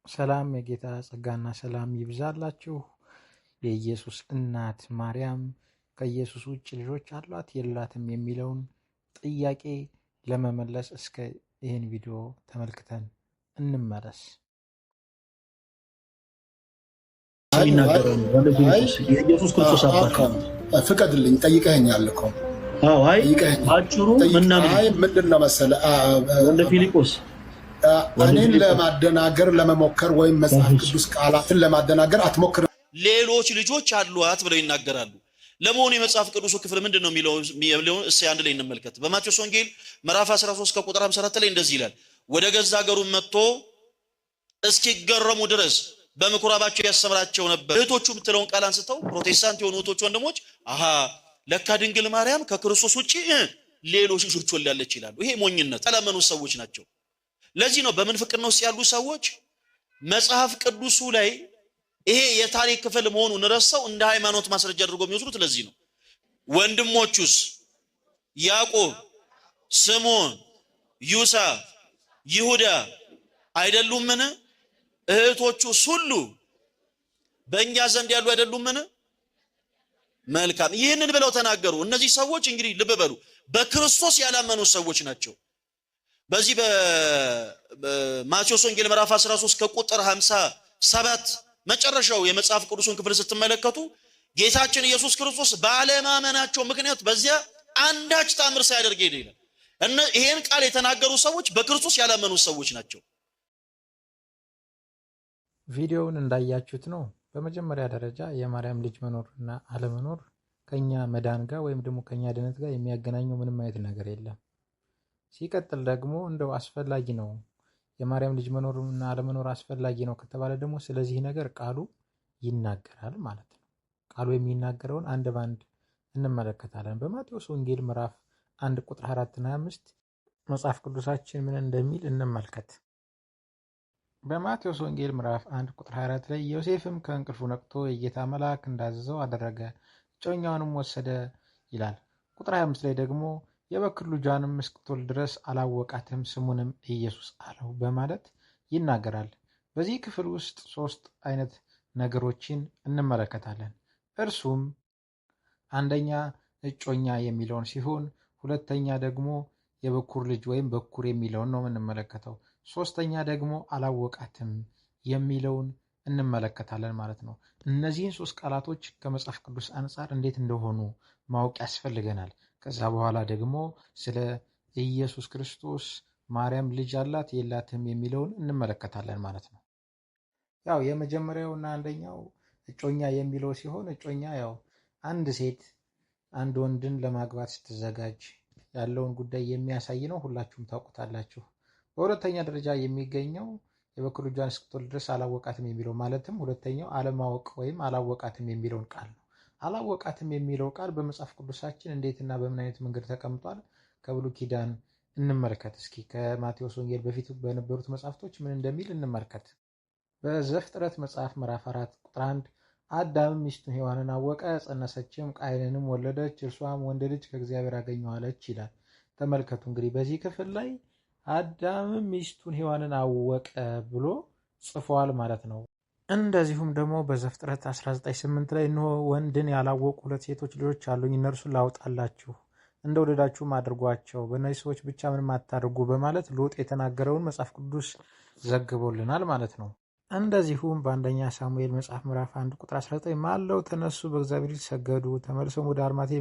ሰላም የጌታ ጸጋና ሰላም ይብዛላችሁ። የኢየሱስ እናት ማርያም ከኢየሱስ ውጭ ልጆች አሏት የላትም የሚለውን ጥያቄ ለመመለስ እስከ ይህን ቪዲዮ ተመልክተን እንመለስ። የኢየሱስ ክርስቶስ አባት ፍቀድልኝ፣ ጠይቀኸኛል እኮ። አይ አጭሩ ምንድን ነው መሰለህ ወንደ ፊልጶስ እኔን ለማደናገር ለመሞከር ወይም መጽሐፍ ቅዱስ ቃላትን ለማደናገር አትሞክር። ሌሎች ልጆች አሏት ብለው ይናገራሉ። ለመሆኑ የመጽሐፍ ቅዱሱ ክፍል ምንድን ነው የሚለው? እስኪ አንድ ላይ እንመልከት። በማቴዎስ ወንጌል ምዕራፍ 13 ከቁጥር 54 ላይ እንደዚህ ይላል፣ ወደ ገዛ ሀገሩ መጥቶ እስኪገረሙ ድረስ በምኩራባቸው ያስተምራቸው ነበር። እህቶቹ የምትለውን ቃል አንስተው ፕሮቴስታንት የሆኑ እህቶች ወንድሞች፣ አሃ ለካ ድንግል ማርያም ከክርስቶስ ውጪ ሌሎች ልጆች ወልዳለች ይላሉ። ይሄ ሞኝነት፣ ያላመኑ ሰዎች ናቸው። ለዚህ ነው በምንፍቅና ውስጥ ያሉ ሰዎች መጽሐፍ ቅዱሱ ላይ ይሄ የታሪክ ክፍል መሆኑን ረስተው እንደ ሃይማኖት ማስረጃ አድርጎ የሚወስዱት። ለዚህ ነው ወንድሞቹስ ያዕቆብ፣ ስምዖን፣ ዩሳ፣ ይሁዳ አይደሉምን? እህቶቹስ ሁሉ በእኛ ዘንድ ያሉ አይደሉምን? መልካም፣ ይህንን ብለው ተናገሩ። እነዚህ ሰዎች እንግዲህ ልብ በሉ በክርስቶስ ያላመኑ ሰዎች ናቸው። በዚህ በማቴዎስ ወንጌል ምዕራፍ 13 ከቁጥር 57 መጨረሻው የመጽሐፍ ቅዱሱን ክፍል ስትመለከቱ ጌታችን ኢየሱስ ክርስቶስ ባለማመናቸው ምክንያት በዚያ አንዳች ተአምር ሳያደርግ ሄደ ይላል። ይሄን ቃል የተናገሩ ሰዎች በክርስቶስ ያላመኑ ሰዎች ናቸው። ቪዲዮውን እንዳያችሁት ነው። በመጀመሪያ ደረጃ የማርያም ልጅ መኖርና አለመኖር ከኛ መዳን ጋር ወይም ደግሞ ከኛ ድነት ጋር የሚያገናኘው ምንም አይነት ነገር የለም። ሲቀጥል ደግሞ እንደው አስፈላጊ ነው የማርያም ልጅ መኖርና አለመኖር አስፈላጊ ነው ከተባለ ደግሞ ስለዚህ ነገር ቃሉ ይናገራል ማለት ነው። ቃሉ የሚናገረውን አንድ ባንድ እንመለከታለን። በማቴዎስ ወንጌል ምዕራፍ 1 ቁጥር 4 እና 5 መጽሐፍ ቅዱሳችን ምን እንደሚል እንመልከት። በማቴዎስ ወንጌል ምዕራፍ 1 ቁጥር 24 ላይ ዮሴፍም ከእንቅልፉ ነቅቶ የጌታ መልአክ እንዳዘዘው አደረገ፣ እጮኛውንም ወሰደ ይላል። ቁጥር 25 ላይ ደግሞ የበኩር ልጇንም እስክትወልድ ድረስ አላወቃትም፣ ስሙንም ኢየሱስ አለው በማለት ይናገራል። በዚህ ክፍል ውስጥ 3 አይነት ነገሮችን እንመለከታለን። እርሱም አንደኛ እጮኛ የሚለውን ሲሆን፣ ሁለተኛ ደግሞ የበኩር ልጅ ወይም በኩር የሚለውን ነው የምንመለከተው። ሶስተኛ ደግሞ አላወቃትም የሚለውን እንመለከታለን ማለት ነው። እነዚህን 3 ቃላቶች ከመጽሐፍ ቅዱስ አንጻር እንዴት እንደሆኑ ማወቅ ያስፈልገናል። ከዛ በኋላ ደግሞ ስለ ኢየሱስ ክርስቶስ ማርያም ልጅ አላት የላትም የሚለውን እንመለከታለን ማለት ነው። ያው የመጀመሪያውና አንደኛው እጮኛ የሚለው ሲሆን እጮኛ ያው አንድ ሴት አንድ ወንድን ለማግባት ስትዘጋጅ ያለውን ጉዳይ የሚያሳይ ነው። ሁላችሁም ታውቁታላችሁ። በሁለተኛ ደረጃ የሚገኘው የበኩር ልጇን እስክትወልድ ድረስ አላወቃትም የሚለው ማለትም ሁለተኛው አለማወቅ ወይም አላወቃትም የሚለውን ቃል ነው። አላወቃትም የሚለው ቃል በመጽሐፍ ቅዱሳችን እንዴትና በምን አይነት መንገድ ተቀምጧል? ከብሉይ ኪዳን እንመልከት እስኪ። ከማቴዎስ ወንጌል በፊት በነበሩት መጽሐፍቶች ምን እንደሚል እንመልከት። በዘፍጥረት መጽሐፍ ምዕራፍ 4 ቁጥር 1 አዳምም ሚስቱን ሔዋንን አወቀ፣ ጸነሰችም፣ ቃየንንም ወለደች፣ እርሷም ወንድ ልጅ ከእግዚአብሔር አገኘዋለች ይላል። ተመልከቱ እንግዲህ በዚህ ክፍል ላይ አዳምም ሚስቱን ሔዋንን አወቀ ብሎ ጽፏል ማለት ነው። እንደዚሁም ደግሞ በዘፍጥረት 19:8 ላይ እነሆ ወንድን ያላወቁ 2 ሴቶች ልጆች አሉኝ፣ እነርሱን ላውጣላችሁ፣ እንደወደዳችሁም አድርጓቸው፣ በእነዚህ ሰዎች ብቻ ምንም አታድርጉ በማለት ሎጥ የተናገረውን መጽሐፍ ቅዱስ ዘግቦልናል ማለት ነው። እንደዚሁም በአንደኛ ሳሙኤል መጽሐፍ ምዕራፍ 1 ቁጥር 19 ማለው ተነሱ፣ በእግዚአብሔር ፊት ሰገዱ፣ ተመልሰውም ወደ አርማቴ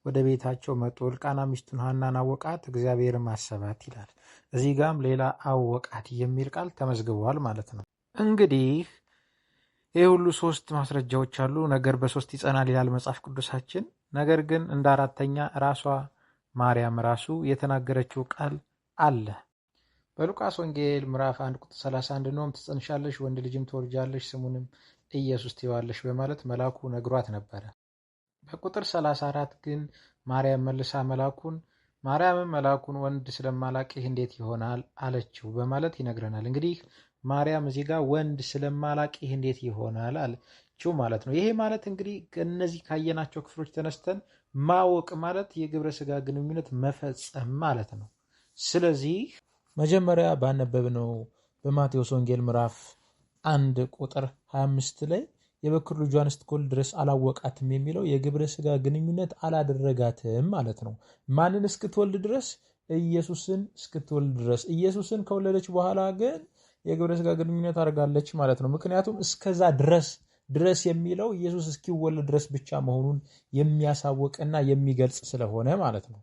ወደ ቤታቸው መጡ፣ እልቃና ሚስቱን ሐናን አወቃት፣ እግዚአብሔርም አሰባት ይላል። እዚህ ጋም ሌላ አወቃት የሚል ቃል ተመዝግበዋል ማለት ነው። እንግዲህ ይህ ሁሉ 3 ማስረጃዎች አሉ። ነገር በ3 ይጸናል ይላል መጽሐፍ ቅዱሳችን። ነገር ግን እንደ አራተኛ ራሷ ማርያም ራሱ የተናገረችው ቃል አለ። በሉቃስ ወንጌል ምዕራፍ 1 ቁጥር 31 ነውም ትጸንሻለሽ፣ ወንድ ልጅም ትወልጃለሽ፣ ስሙንም ኢየሱስ ትይዋለሽ በማለት መልአኩ ነግሯት ነበረ። በቁጥር 34 ግን ማርያም መልሳ ማርያምም መልአኩን ወንድ ስለማላቅህ እንዴት ይሆናል አለችው በማለት ይነግረናል። እንግዲህ ማርያም እዚህ ጋር ወንድ ስለማላቅህ እንዴት ይሆናል አለችው ማለት ነው። ይሄ ማለት እንግዲህ ከነዚህ ካየናቸው ክፍሎች ተነስተን ማወቅ ማለት የግብረ ስጋ ግንኙነት መፈጸም ማለት ነው። ስለዚህ መጀመሪያ ባነበብነው በማቴዎስ ወንጌል ምዕራፍ 1 ቁጥር 25 ላይ የበኩር ልጇን እስክትወልድ ድረስ አላወቃትም የሚለው የግብረ ስጋ ግንኙነት አላደረጋትም ማለት ነው። ማንን እስክትወልድ ድረስ? ኢየሱስን እስክትወልድ ድረስ። ኢየሱስን ከወለደች በኋላ ግን የግብረ ስጋ ግንኙነት አድርጋለች ማለት ነው። ምክንያቱም እስከዛ ድረስ የሚለው ኢየሱስ እስኪወለድ ድረስ ብቻ መሆኑን የሚያሳውቅና የሚገልጽ ስለሆነ ማለት ነው።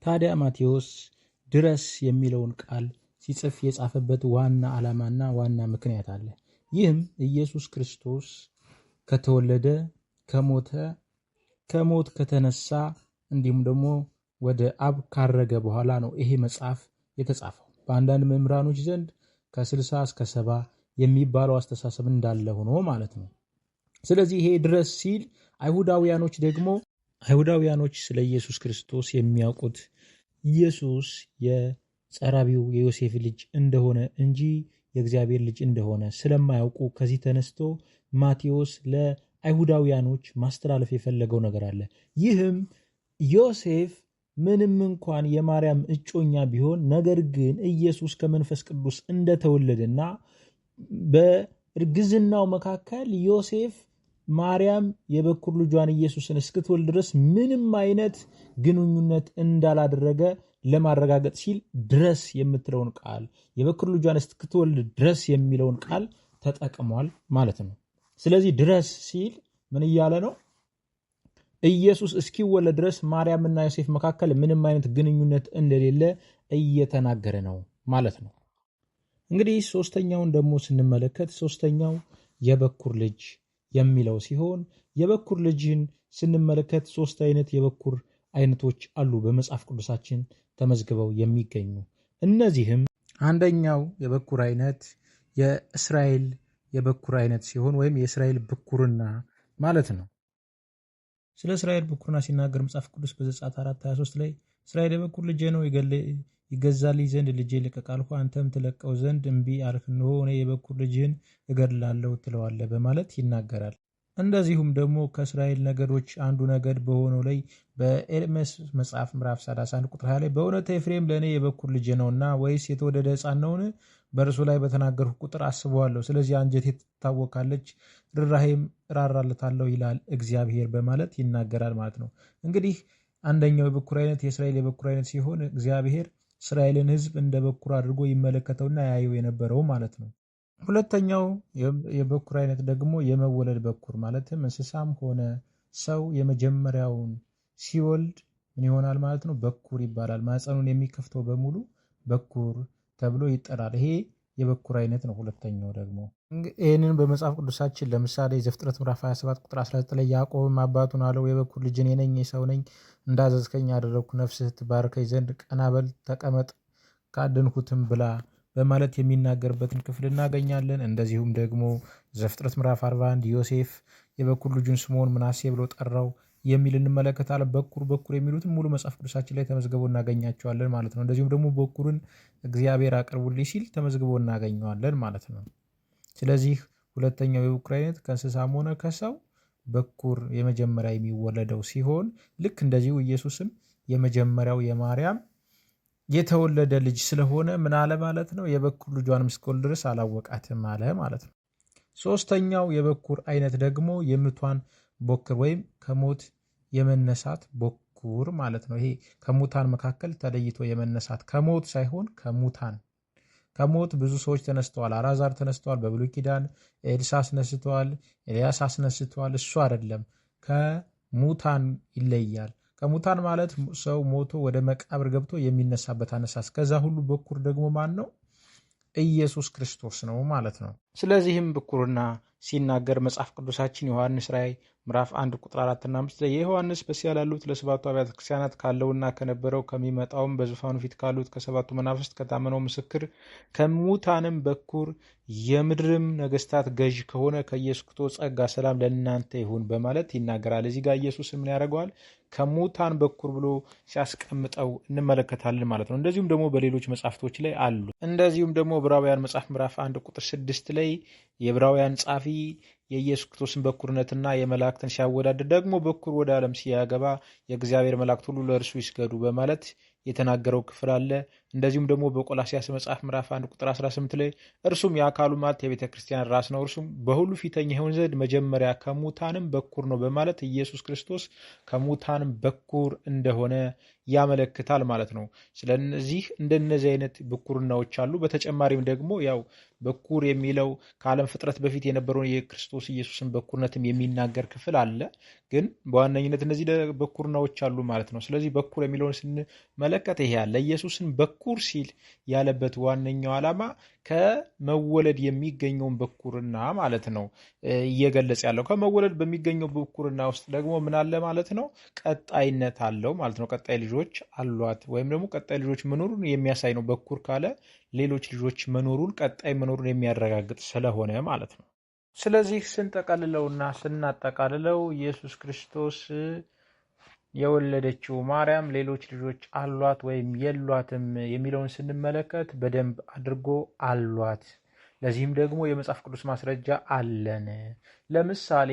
ታዲያ ማቴዎስ ድረስ የሚለውን ቃል ሲጽፍ የጻፈበት ዋና ዓላማና ዋና ምክንያት አለ። ይህም ኢየሱስ ክርስቶስ ከተወለደ፣ ከሞተ፣ ከሞት ከተነሳ እንዲሁም ደግሞ ወደ አብ ካረገ በኋላ ነው ይሄ መጽሐፍ የተጻፈው። በአንዳንድ መምህራኖች ዘንድ ከ60 እስከ 70 የሚባለው አስተሳሰብ እንዳለ ሆኖ ማለት ነው። ስለዚህ ይሄ ድረስ ሲል አይሁዳውያኖች ስለ ኢየሱስ ክርስቶስ የሚያውቁት ኢየሱስ የጸራቢው የዮሴፍ ልጅ እንደሆነ እንጂ የእግዚአብሔር ልጅ እንደሆነ ስለማያውቁ ከዚህ ተነስቶ ማቴዎስ ለአይሁዳውያኖች ማስተላለፍ የፈለገው ነገር አለ። ይህም ዮሴፍ ምንም እንኳን የማርያም እጮኛ ቢሆን ነገር ግን ኢየሱስ ከመንፈስ ቅዱስ እንደተወለደና በእርግዝናው መካከል ዮሴፍ ማርያም የበኩር ልጇን ኢየሱስን እስክትወልድ ድረስ ምንም አይነት ግንኙነት እንዳላደረገ ለማረጋገጥ ሲል ድረስ የምትለውን ቃል የበኩር ልጇን እስክትወልድ ድረስ የሚለውን ቃል ተጠቅሟል ማለት ነው። ስለዚህ ድረስ ሲል ምን እያለ ነው? ኢየሱስ እስኪወለድ ድረስ ማርያምና ዮሴፍ መካከል ምንም አይነት ግንኙነት እንደሌለ እየተናገረ ነው ማለት ነው። እንግዲህ ሶስተኛውን ደግሞ ስንመለከት ሶስተኛው የበኩር ልጅ የሚለው ሲሆን የበኩር ልጅን ስንመለከት 3 አይነት የበኩር አይነቶች አሉ በመጽሐፍ ቅዱሳችን ተመዝግበው የሚገኙ። እነዚህም አንደኛው የበኩር አይነት የእስራኤል የበኩር አይነት ሲሆን ወይም የእስራኤል ብኩርና ማለት ነው። ስለ እስራኤል ብኩርና ሲናገር መጽሐፍ ቅዱስ በዘጸአት 4:23 ላይ እስራኤል የበኩር ልጄ ነው፣ ይገዛልኝ ዘንድ ልጄ ልቀቅ አልሁ፣ አንተም ትለቀው ዘንድ እምቢ አልህ፣ እነሆ እኔ የበኩር ልጅህን እገድላለሁ ትለዋለህ በማለት ይናገራል። እንደዚሁም ደግሞ ከእስራኤል ነገዶች አንዱ ነገድ በሆነው ላይ በኤርምያስ መጽሐፍ ምዕራፍ 31 ቁጥር 20 ላይ በእውነት ኤፍሬም ለእኔ የበኩር ልጄ ነውና ወይስ የተወደደ ሕፃን ነውን? በእርሱ ላይ በተናገርሁ ቁጥር አስበዋለሁ፣ ስለዚህ አንጀቴ ትታወካለች፣ ርኅራኄም እራራለታለሁ ይላል እግዚአብሔር በማለት ይናገራል ማለት ነው። እንግዲህ አንደኛው የበኩር አይነት የእስራኤል የበኩር አይነት ሲሆን እግዚአብሔር እስራኤልን ሕዝብ እንደ በኩር አድርጎ ይመለከተውና ያየው የነበረው ማለት ነው። ሁለተኛው የበኩር አይነት ደግሞ የመወለድ በኩር ማለትም እንስሳም ሆነ ሰው የመጀመሪያውን ሲወልድ ምን ይሆናል ማለት ነው? በኩር ይባላል። ማህፀኑን የሚከፍተው በሙሉ በኩር ተብሎ ይጠራል። ይሄ የበኩር አይነት ነው። ሁለተኛው ደግሞ ይህንን በመጽሐፍ ቅዱሳችን ለምሳሌ ዘፍጥረት ምዕራፍ 27 ቁጥር 19 ላይ ያዕቆብም አባቱን አለው የበኩር ልጅ እኔ ነኝ፣ የሰው ነኝ፣ እንዳዘዝከኝ አደረግኩ፣ ነፍስህ ትባርከኝ ዘንድ ቀና በል ተቀመጥ፣ ካደንኩትም ብላ በማለት የሚናገርበትን ክፍል እናገኛለን። እንደዚሁም ደግሞ ዘፍጥረት ምዕራፍ 41 ዮሴፍ የበኩር ልጁን ስምዖን ምናሴ ብሎ ጠራው የሚል እንመለከታለን። በኩር የሚሉትን ሙሉ መጽሐፍ ቅዱሳችን ላይ ተመዝግበው እናገኛቸዋለን ማለት ነው። እንደዚሁም ደግሞ በኩርን እግዚአብሔር አቅርቡልኝ ሲል ተመዝግበው እናገኘዋለን ማለት ነው። ስለዚህ ሁለተኛው የበኩር አይነት ከእንስሳም ሆነ ከሰው በኩር የመጀመሪያ የሚወለደው ሲሆን ልክ እንደዚሁ ኢየሱስም የመጀመሪያው የማርያም የተወለደ ልጅ ስለሆነ ምን አለ ማለት ነው? የበኩር ልጇንም እስኪወልድ ድረስ አላወቃትም አለ ማለት ነው። ሶስተኛው የበኩር አይነት ደግሞ የሙታን በኩር ወይም ከሞት የመነሳት በኩር ማለት ነው። ይሄ ከሙታን መካከል ተለይቶ የመነሳት ከሞት ሳይሆን ከሙታን። ከሞት ብዙ ሰዎች ተነስተዋል። አልዓዛር ተነስተዋል በብሉይ ኪዳን፣ ኤልሳ አስነስተዋል፣ ኤልያስ አስነስተዋል። እሱ አይደለም፣ ከሙታን ይለያል። ከሙታን ማለት ሰው ሞቶ ወደ መቃብር ገብቶ የሚነሳበት አነሳስ። ከዛ ሁሉ በኩር ደግሞ ማን ነው? ኢየሱስ ክርስቶስ ነው ማለት ነው። ስለዚህም ብኩርና ሲናገር መጽሐፍ ቅዱሳችን ዮሐንስ ራእይ ምዕራፍ 1 ቁጥር 4 እና 5 ላይ የዮሐንስ በሲያ ላሉት ለሰባቱ አብያተ ክርስቲያናት ካለውና ከነበረው ከሚመጣውም በዙፋኑ ፊት ካሉት ከሰባቱ መናፍስት ከታመነው ምስክር ከሙታንም በኩር የምድርም ነገስታት ገዥ ከሆነ ከኢየሱስ ክርስቶስ ጸጋ ሰላም ለእናንተ ይሁን በማለት ይናገራል። እዚህ ጋር ኢየሱስ ምን ያደርገዋል? ከሙታን በኩር ብሎ ሲያስቀምጠው እንመለከታለን ማለት ነው። እንደዚሁም ደግሞ በሌሎች መጽሐፍቶች ላይ አሉ። እንደዚሁም ደግሞ ዕብራውያን መጽሐፍ ምዕራፍ 1 ቁጥር 6 ላይ የዕብራውያን ጻፊ የኢየሱስ ክርስቶስን በኩርነትና የመላእክትን ሲያወዳድር ደግሞ በኩር ወደ ዓለም ሲያገባ የእግዚአብሔር መላእክት ሁሉ ለእርሱ ይስገዱ በማለት የተናገረው ክፍል አለ። እንደዚሁም ደግሞ በቆላስይስ መጽሐፍ ምዕራፍ 1 ቁጥር 18 ላይ እርሱም የአካሉ ማለት የቤተ ክርስቲያን ራስ ነው፣ እርሱም በሁሉ ፊተኛ ይሆን ዘንድ መጀመሪያ ከሙታንም በኩር ነው በማለት ኢየሱስ ክርስቶስ ከሙታንም በኩር እንደሆነ ያመለክታል ማለት ነው። ስለዚህ እንደነዚህ አይነት በኩርናዎች አሉ። በተጨማሪም ደግሞ ያው በኩር የሚለው ከዓለም ፍጥረት በፊት የነበረውን የክርስቶስ ኢየሱስን በኩርነትም የሚናገር ክፍል አለ። ግን በዋነኝነት እነዚህ በኩርናዎች አሉ ማለት ነው። ስለዚህ በኩር የሚለውን ስንመለከት ይሄ ያለ ኢየሱስን በኩር ሲል ያለበት ዋነኛው ዓላማ ከመወለድ የሚገኘውን በኩርና ማለት ነው እየገለጸ ያለው። ከመወለድ በሚገኘው በኩርና ውስጥ ደግሞ ምን አለ ማለት ነው? ቀጣይነት አለው ማለት ነው። ቀጣይ ልጆች አሏት ወይም ደግሞ ቀጣይ ልጆች መኖሩን የሚያሳይ ነው። በኩር ካለ ሌሎች ልጆች መኖሩን ቀጣይ መኖሩን የሚያረጋግጥ ስለሆነ ማለት ነው። ስለዚህ ስንጠቀልለውና ስናጠቃልለው ኢየሱስ ክርስቶስ የወለደችው ማርያም ሌሎች ልጆች አሏት ወይም የሏትም የሚለውን ስንመለከት በደንብ አድርጎ አሏት። ለዚህም ደግሞ የመጽሐፍ ቅዱስ ማስረጃ አለን። ለምሳሌ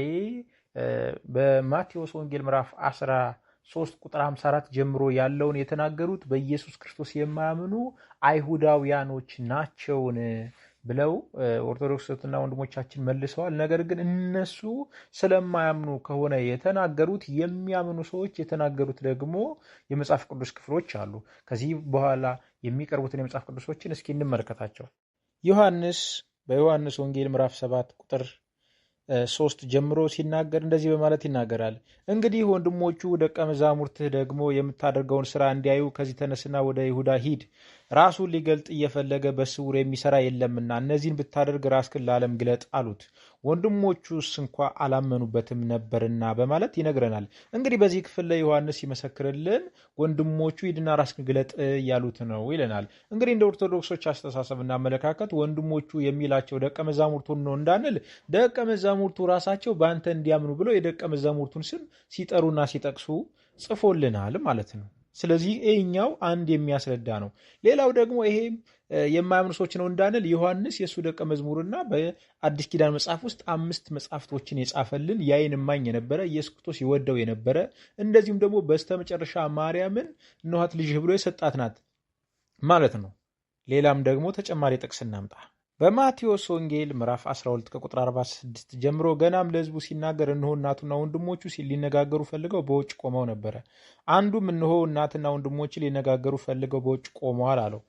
በማቴዎስ ወንጌል ምዕራፍ 13 ቁጥር 54 ጀምሮ ያለውን የተናገሩት በኢየሱስ ክርስቶስ የማያምኑ አይሁዳውያኖች ናቸውን ብለው ኦርቶዶክስና ወንድሞቻችን መልሰዋል። ነገር ግን እነሱ ስለማያምኑ ከሆነ የተናገሩት የሚያምኑ ሰዎች የተናገሩት ደግሞ የመጽሐፍ ቅዱስ ክፍሎች አሉ። ከዚህ በኋላ የሚቀርቡትን የመጽሐፍ ቅዱሶችን እስኪ እንመለከታቸው። በዮሐንስ ወንጌል ምዕራፍ 7 ቁጥር 3 ጀምሮ ሲናገር እንደዚህ በማለት ይናገራል። እንግዲህ ወንድሞቹ ደቀ መዛሙርትህ ደግሞ የምታደርገውን ስራ እንዲያዩ ከዚህ ተነስና ወደ ይሁዳ ሂድ፣ ራሱን ሊገልጥ እየፈለገ በስውር የሚሰራ የለምና እነዚህን ብታደርግ ራስህን ለዓለም ግለጥ አሉት። ወንድሞቹስ እንኳ አላመኑበትም ነበርና በማለት ይነግረናል። እንግዲህ በዚህ ክፍል ላይ ዮሐንስ ይመሰክርልን ወንድሞቹ ሂድና ራስህን ግለጥ ያሉት ነው ይለናል። እንግዲህ እንደ ኦርቶዶክሶች አስተሳሰብና አመለካከት ወንድሞቹ የሚላቸው ደቀ መዛሙርቱን ነው እንዳንል ደቀ መዛሙርቱ ራሳቸው በአንተ እንዲያምኑ ብለው የደቀ መዛሙርቱን ስም ሲጠሩና ሲጠቅሱ ጽፎልናል ማለት ነው። ስለዚህ ይህኛው አንድ የሚያስረዳ ነው። ሌላው ደግሞ ይሄ የማያምኑ ሰዎች ነው እንዳንል ዮሐንስ የእሱ ደቀ መዝሙርና በአዲስ ኪዳን መጽሐፍ ውስጥ 5 መጽሐፍቶችን የጻፈልን የዓይን እማኝ የነበረ ኢየሱስ ክርስቶስ ይወደው የነበረ እንደዚሁም ደግሞ በስተመጨረሻ ማርያምን እነኋት ልጅህ ብሎ የሰጣት ናት ማለት ነው። ሌላም ደግሞ ተጨማሪ ጥቅስ እናምጣ። በማቴዎስ ወንጌል ምዕራፍ 12 ከቁጥር 46 ጀምሮ ገናም ለሕዝቡ ሲናገር እነሆ እናቱና ወንድሞቹ ሊነጋገሩ ፈልገው በውጭ ቆመው ነበረ። አንዱም እነሆ እናትና ወንድሞቹ ሊነጋገሩ ፈልገው በውጭ ቆመዋል አለው።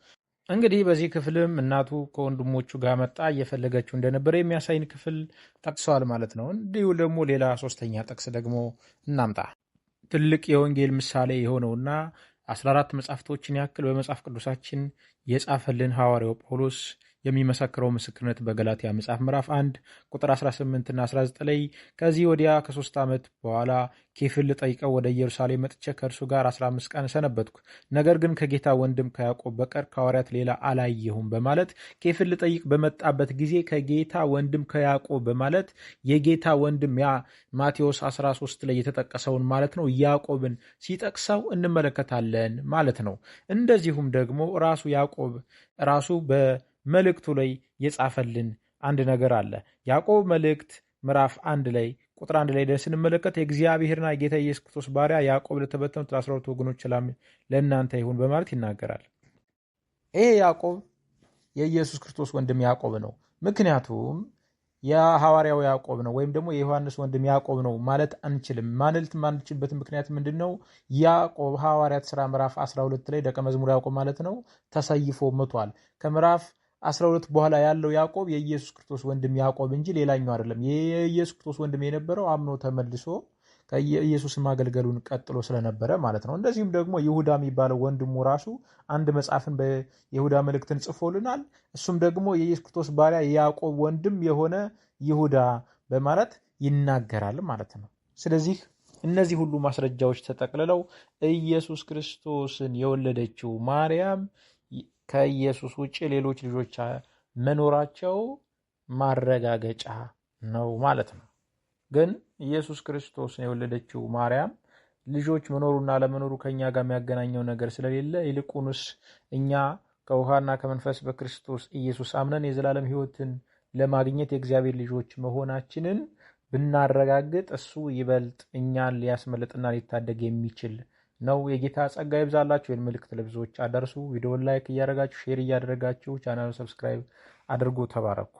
እንግዲህ በዚህ ክፍልም እናቱ ከወንድሞቹ ጋር መጣ እየፈለገችው እንደነበረ የሚያሳይን ክፍል ጠቅሰዋል ማለት ነው። እንዲሁ ደግሞ ሌላ 3ኛ ጥቅስ ደግሞ እናምጣ። ትልቅ የወንጌል ምሳሌ የሆነውና 14 መጽሐፍቶችን ያክል በመጽሐፍ ቅዱሳችን የጻፈልን ሐዋርያው ጳውሎስ የሚመሰክረው ምስክርነት በገላትያ መጽሐፍ ምዕራፍ 1 ቁጥር 18 እና 19 ላይ ከዚህ ወዲያ ከ3 ዓመት በኋላ ኬፍን ልጠይቀው ወደ ኢየሩሳሌም መጥቼ ከእርሱ ጋር 15 ቀን ሰነበትኩ። ነገር ግን ከጌታ ወንድም ከያዕቆብ በቀር ከሐዋርያት ሌላ አላየሁም በማለት ኬፍን ልጠይቅ በመጣበት ጊዜ ከጌታ ወንድም ከያዕቆብ በማለት የጌታ ወንድም ያ ማቴዎስ 13 ላይ የተጠቀሰውን ማለት ነው ያዕቆብን ሲጠቅሰው እንመለከታለን ማለት ነው። እንደዚሁም ደግሞ ራሱ ያዕቆብ ራሱ በመልእክቱ ላይ የጻፈልን አንድ ነገር አለ። ያዕቆብ መልእክት ምዕራፍ 1 ላይ ቁጥር 1 ላይ ስንመለከት የእግዚአብሔርና የጌታ ኢየሱስ ክርስቶስ ባሪያ ያዕቆብ ለተበተኑት ለ12 ወገኖች ሰላም ለእናንተ ይሁን በማለት ይናገራል። ይሄ ያዕቆብ የኢየሱስ ክርስቶስ ወንድም ያዕቆብ ነው። ምክንያቱም የሐዋርያው ያዕቆብ ነው ወይም ደግሞ የዮሐንስ ወንድም ያዕቆብ ነው ማለት አንችልም። ማለት ማንችልበት ምክንያት ምንድን ነው? ያዕቆብ ሐዋርያት ሥራ ምዕራፍ 12 ላይ ደቀ መዝሙር ያዕቆብ ማለት ነው ተሰይፎ ሞቷል። ከምዕራፍ 12 በኋላ ያለው ያዕቆብ የኢየሱስ ክርስቶስ ወንድም ያዕቆብ እንጂ ሌላኛው አይደለም። የኢየሱስ ክርስቶስ ወንድም የነበረው አምኖ ተመልሶ ከኢየሱስ ማገልገሉን ቀጥሎ ስለነበረ ማለት ነው። እንደዚሁም ደግሞ ይሁዳ የሚባለው ወንድሙ ራሱ አንድ መጽሐፍን በይሁዳ መልእክትን ጽፎልናል። እሱም ደግሞ የኢየሱስ ክርስቶስ ባሪያ የያዕቆብ ወንድም የሆነ ይሁዳ በማለት ይናገራል ማለት ነው። ስለዚህ እነዚህ ሁሉ ማስረጃዎች ተጠቅልለው ኢየሱስ ክርስቶስን የወለደችው ማርያም ከኢየሱስ ውጭ ሌሎች ልጆች መኖራቸው ማረጋገጫ ነው ማለት ነው። ግን ኢየሱስ ክርስቶስን የወለደችው ማርያም ልጆች መኖሩና ለመኖሩ ከኛ ጋር የሚያገናኘው ነገር ስለሌለ ይልቁንስ እኛ ከውሃና ከመንፈስ በክርስቶስ ኢየሱስ አምነን የዘላለም ሕይወትን ለማግኘት የእግዚአብሔር ልጆች መሆናችንን ብናረጋግጥ እሱ ይበልጥ እኛን ሊያስመልጥና ሊታደግ የሚችል ነው። የጌታ ጸጋ ይብዛላችሁ። ይህን መልእክት ለብዙዎች አደርሱ። ቪዲዮውን ላይክ እያደረጋችሁ ሼር እያደረጋችሁ ቻናሉን ሰብስክራይብ አድርጉ። ተባረኩ።